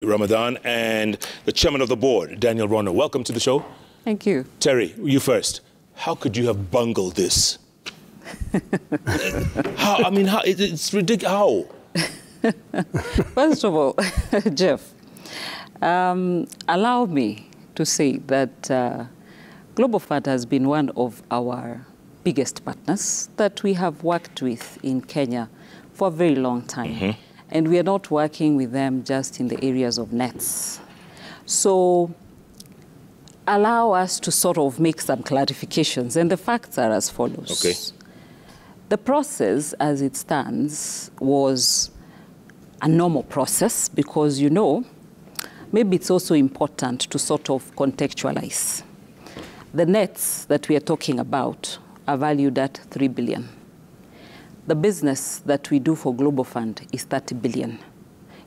Ramadan, and the chairman of the board, Daniel Rono. Welcome to the show. Thank you. Terry, you first. How could you have bungled this? How? I mean, how? It's ridiculous. How? First of all, Jeff, allow me to say that Global Fund has been one of our biggest partners that we have worked with in Kenya for a very long time. Mm-hmm. And we are not working with them just in the areas of nets. So allow us to sort of make some clarifications. And the facts are as follows. Okay. The process, as it stands, was a normal process because, you know, maybe it's also important to sort of contextualize. The nets that we are talking about are valued at 3 billion. The business that we do for Global Fund is 30 billion.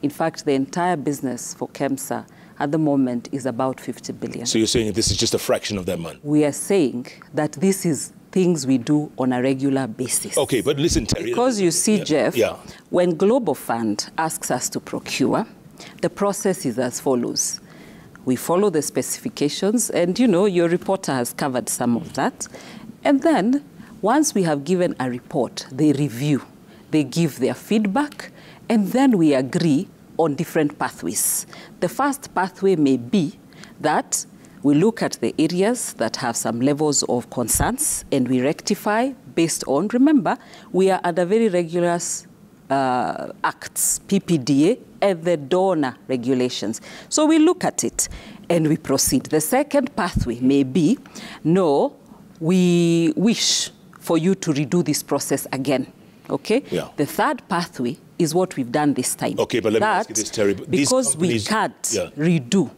In fact, the entire business for KEMSA at the moment is about 50 billion. So you're saying this is just a fraction of that money? We are saying that this is things we do on a regular basis. Okay, but listen, Terry. Because you see, Jeff, when Global Fund asks us to procure, the process is as follows. We follow the specifications, and, you know, your reporter has covered some of that. And then, once we have given a report, they review, they give their feedback, and then we agree on different pathways. The first pathway may be that we look at the areas that have some levels of concerns and we rectify based on, remember, we are under very rigorous acts, PPDA, and the donor regulations. So we look at it and we proceed. The second pathway may be, no, we wish for you to redo this process again, okay? Yeah. The third pathway is what we've done this time. Okay, but let me ask you this, Terry. Because we can't redo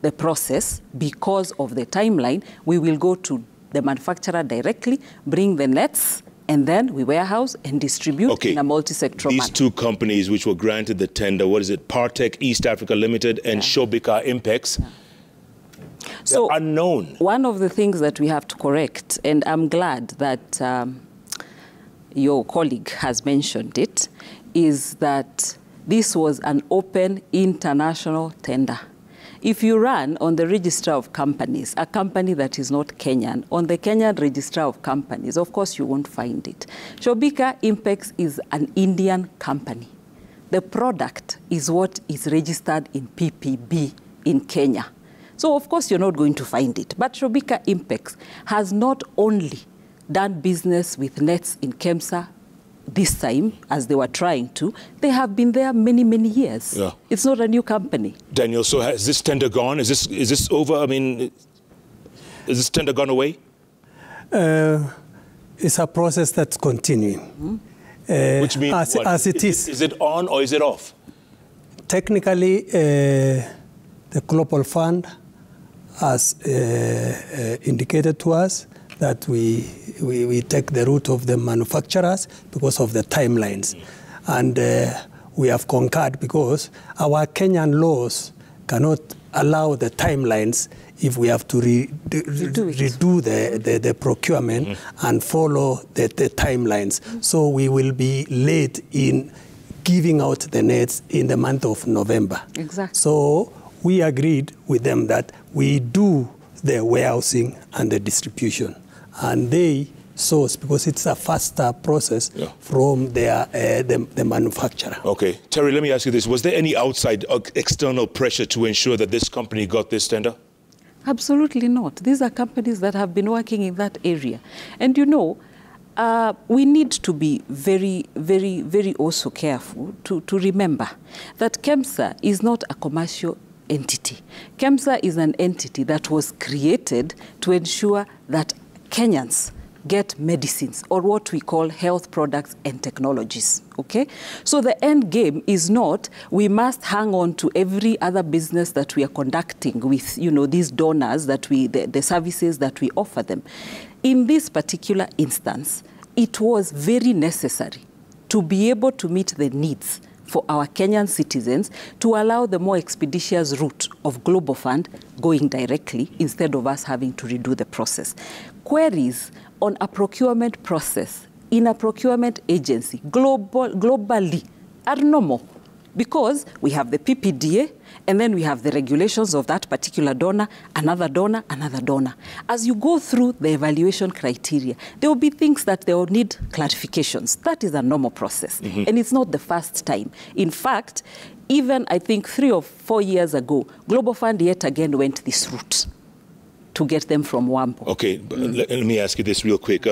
the process because of the timeline, we will go to the manufacturer directly, bring the nets, and then we warehouse and distribute in a multi-sectoral manner. These two companies which were granted the tender, what is it, Partech East Africa Limited and Shobika Impex, so unknown. One of the things that we have to correct, and I'm glad that your colleague has mentioned it, is that this was an open international tender. If you run on the Register of Companies, a company that is not Kenyan, on the Kenyan Register of Companies, of course you won't find it. Shobika Impex is an Indian company. The product is what is registered in PPB in Kenya. So, of course, you're not going to find it. But Shobika Impex has not only done business with nets in KEMSA this time, as they were trying to, they have been there many, many years. Yeah. It's not a new company. Daniel, so has this tender gone? Is this over? I mean, is this tender gone away? It's a process that's continuing. Mm-hmm. Which means as it is. Is it on or is it off? Technically, the Global Fund has indicated to us that we take the route of the manufacturers because of the timelines. And we have concurred because our Kenyan laws cannot allow the timelines if we have to redo the procurement and follow the timelines. So we will be late in giving out the nets in the month of November. Exactly. So we agreed with them that we do the warehousing and the distribution. And they source, because it's a faster process from the manufacturer. Okay. Terry, let me ask you this. Was there any outside external pressure to ensure that this company got this tender? Absolutely not. These are companies that have been working in that area. And, you know, we need to be very, very, very also careful to remember that KEMSA is not a commercial entity. KEMSA is an entity that was created to ensure that Kenyans get medicines, or what we call health products and technologies, okay? So the end game is not, we must hang on to every other business that we are conducting with, you know, these donors, that the services that we offer them. In this particular instance, it was very necessary to be able to meet the needs for our Kenyan citizens to allow the more expeditious route of Global Fund going directly instead of us having to redo the process. Queries on a procurement process in a procurement agency globally are normal. because we have the PPDA, and then we have the regulations of that particular donor, another donor, another donor. As you go through the evaluation criteria, there will be things that they will need clarifications. That is a normal process, and it's not the first time. In fact, even I think 3 or 4 years ago, Global Fund yet again went this route to get them from WAMPO. Okay, let me ask you this real quick.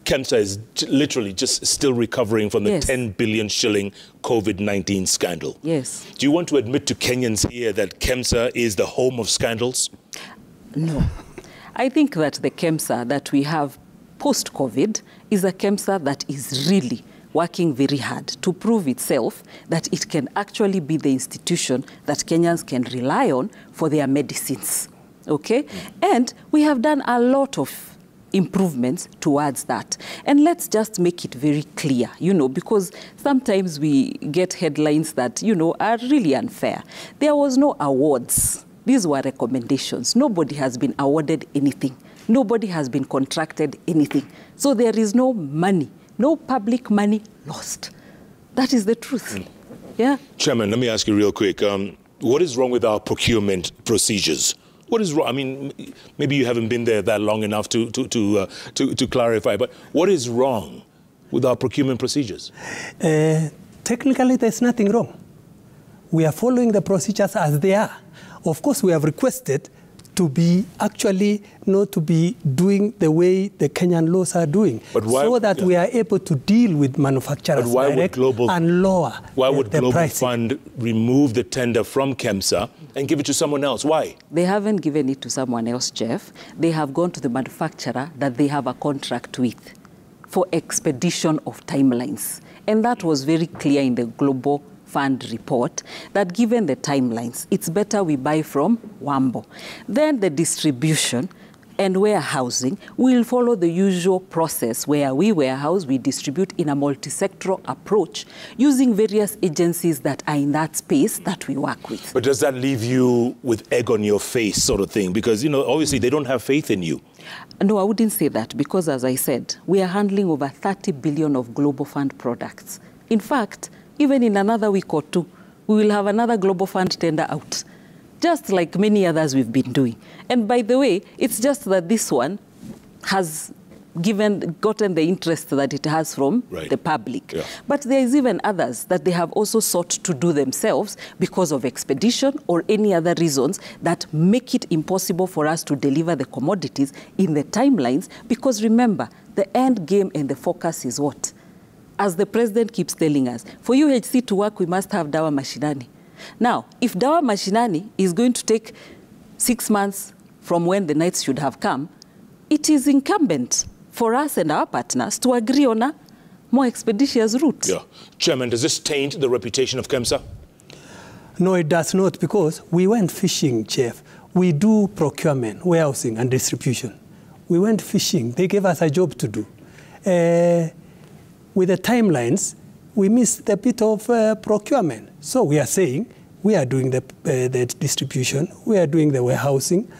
KEMSA is literally just still recovering from the 10 billion shilling COVID-19 scandal. Yes. Do you want to admit to Kenyans here that KEMSA is the home of scandals? No. I think that the KEMSA that we have post-COVID is a KEMSA that is really working very hard to prove itself that it can actually be the institution that Kenyans can rely on for their medicines. Okay? And we have done a lot of improvements towards that. And let's just make it very clear, you know, because sometimes we get headlines that, you know, are really unfair. There was no awards. These were recommendations. Nobody has been awarded anything. Nobody has been contracted anything. So there is no money, no public money lost. That is the truth. Yeah. Chairman, let me ask you real quick. What is wrong with our procurement procedures? What is wrong? I mean, maybe you haven't been there that long enough to clarify, but what is wrong with our procurement procedures? Technically, there's nothing wrong. We are following the procedures as they are. Of course, we have requested to be actually not to be doing the way the Kenyan laws are doing, so that we are able to deal with manufacturers direct and lower Why would Global pricing. Fund remove the tender from KEMSA and give it to someone else? Why? They haven't given it to someone else, Jeff. They have gone to the manufacturer that they have a contract with for expedition of timelines. And that was very clear in the Global Fund report, that given the timelines, it's better we buy from WAMPO. Then the distribution and warehousing will follow the usual process where we warehouse, we distribute in a multi-sectoral approach using various agencies that are in that space that we work with. But does that leave you with egg on your face sort of thing? Because, you know, obviously they don't have faith in you. No, I wouldn't say that, because as I said, we are handling over 30 billion of Global Fund products. In fact, even in another week or two, we will have another Global Fund tender out, just like many others we've been doing. And by the way, it's just that this one has gotten the interest that it has from the public. Yeah. But there is even others that they have also sought to do themselves because of expedition or any other reasons that make it impossible for us to deliver the commodities in the timelines. Because remember, the end game and the focus is what? As the president keeps telling us, for UHC to work, we must have Dawa Mashinani. Now, if Dawa Mashinani is going to take 6 months from when the nights should have come, it is incumbent for us and our partners to agree on a more expeditious route. Yeah. Chairman, does this taint the reputation of KEMSA? No, it does not, because we went fishing, Chief. We do procurement, warehousing, and distribution. We went fishing. They gave us a job to do. With the timelines, we missed a bit of procurement. So we are saying we are doing the distribution, we are doing the warehousing,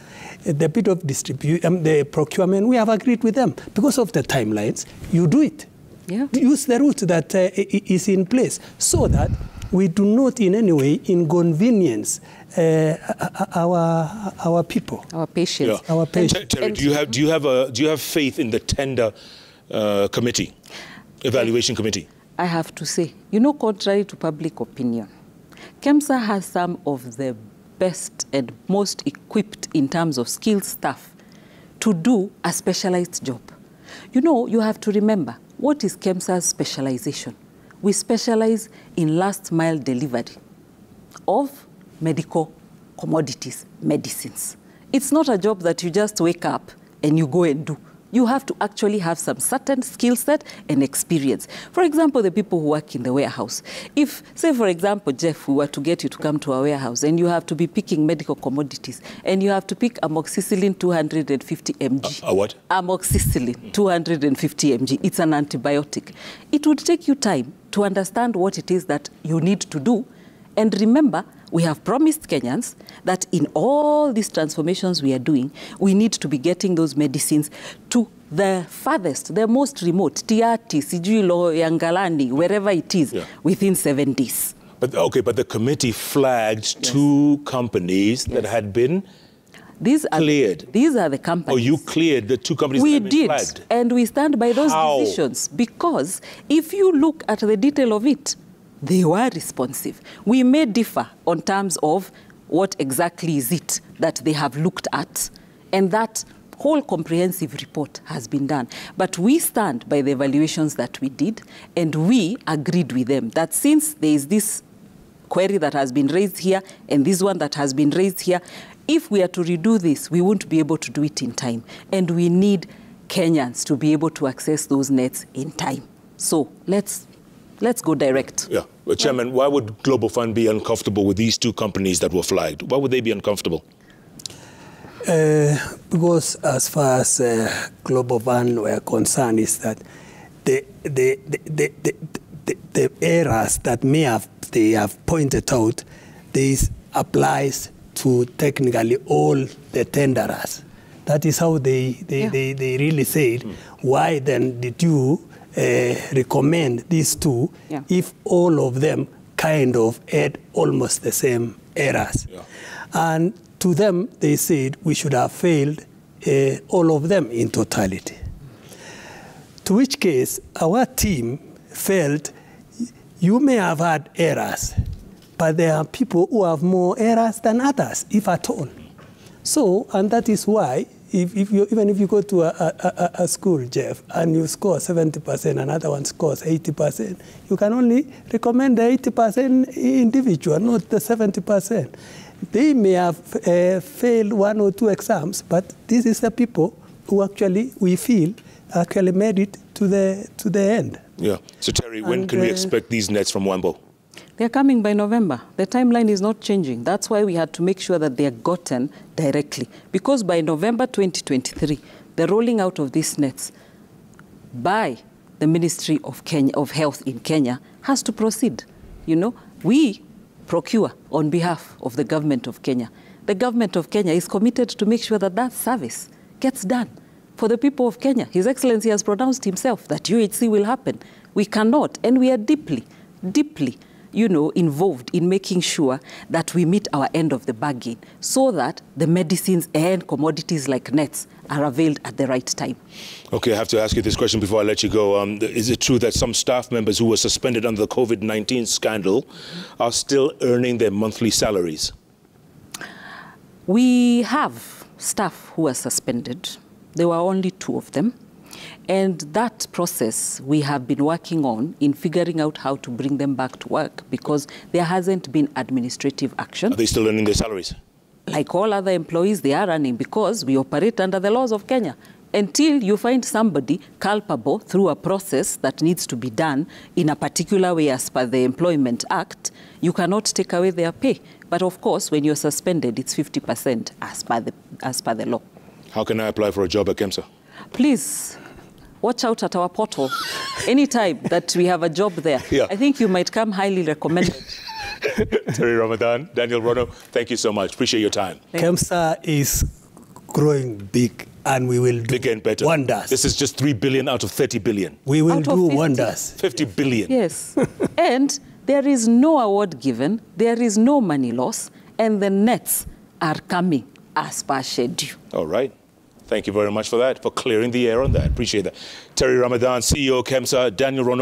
the bit of the procurement, we have agreed with them. Because of the timelines, you do it. Yeah. Use the route that is in place so that we do not in any way inconvenience our people. Our patients. Yeah. Our patients. Terry, do you have faith in the tender committee? Evaluation committee? I have to say, you know, contrary to public opinion, KEMSA has some of the best and most equipped in terms of skilled staff to do a specialized job. You know, you have to remember, what is KEMSA's specialization? We specialize in last mile delivery of medical commodities, medicines. It's not a job that you just wake up and you go and do. You have to actually have some certain skill set and experience. For example, the people who work in the warehouse. If, say, for example, Jeff, we were to get you to come to our warehouse and you have to be picking medical commodities and you have to pick amoxicillin 250 mg. A what? Amoxicillin 250 mg. It's an antibiotic. It would take you time to understand what it is that you need to do. And remember, we have promised Kenyans that in all these transformations we are doing, we need to be getting those medicines to the farthest, the most remote, Tiati, Sijuilo, Yangalani, wherever it is, within 7 days. But the committee flagged two companies that had been cleared. These are the companies. Oh, you cleared the two companies that had been flagged? We did, and we stand by those decisions, because if you look at the detail of it, they were responsive. We may differ on terms of what exactly is it that they have looked at, and that whole comprehensive report has been done. But we stand by the evaluations that we did, and we agreed with them that since there is this query that has been raised here and this one that has been raised here, if we are to redo this, we won't be able to do it in time. And we need Kenyans to be able to access those nets in time. So let's go direct. Yeah. Well, Chairman, why would Global Fund be uncomfortable with these two companies that were flagged? Why would they be uncomfortable? Because as far as Global Fund were concerned, is that the errors that they have pointed out, this applies to technically all the tenderers. That is how they really said. Why then did you recommend these two if all of them kind of had almost the same errors? Yeah. And to them, they said we should have failed all of them in totality. To which case, our team felt you may have had errors, but there are people who have more errors than others, if at all. So, and that is why, even if you go to a school, Jeff, and you score 70%, another one scores 80%, you can only recommend the 80% individual, not the 70%. They may have failed one or two exams, but this is the people who actually, we feel, actually made it to the end. Yeah. So, Terry, when can we expect these nets from Wambo? They're coming by November. The timeline is not changing. That's why we had to make sure that they are gotten directly. Because by November 2023, the rolling out of these nets by the Ministry of Health in Kenya has to proceed. You know, we procure on behalf of the government of Kenya. The government of Kenya is committed to make sure that that service gets done for the people of Kenya. His Excellency has pronounced himself that UHC will happen. We cannot, and we are deeply, deeply, involved in making sure that we meet our end of the bargain so that the medicines and commodities like nets are availed at the right time. Okay, I have to ask you this question before I let you go. Is it true that some staff members who were suspended under the COVID-19 scandal are still earning their monthly salaries? We have staff who are suspended. There were only 2 of them. And that process we have been working on in figuring out how to bring them back to work because there hasn't been administrative action. Are they still earning their salaries? Like all other employees, they are earning because we operate under the laws of Kenya. Until you find somebody culpable through a process that needs to be done in a particular way as per the Employment Act, you cannot take away their pay. But of course, when you're suspended, it's 50% as per the law. How can I apply for a job at KEMSA? Please, watch out at our portal. Anytime that we have a job there, I think you might come highly recommended. Terry Ramadan, Daniel Rono, thank you so much. Appreciate your time. KEMSA is growing big, and we will do bigger and better. Wonders. This is just 3 billion out of 30 billion. We will do wonders. 50 billion. Yes. And there is no award given, there is no money loss, and the nets are coming as per schedule. All right. Thank you very much for that, for clearing the air on that. Appreciate that. Terry Ramadan, CEO KEMSA, Daniel Rono.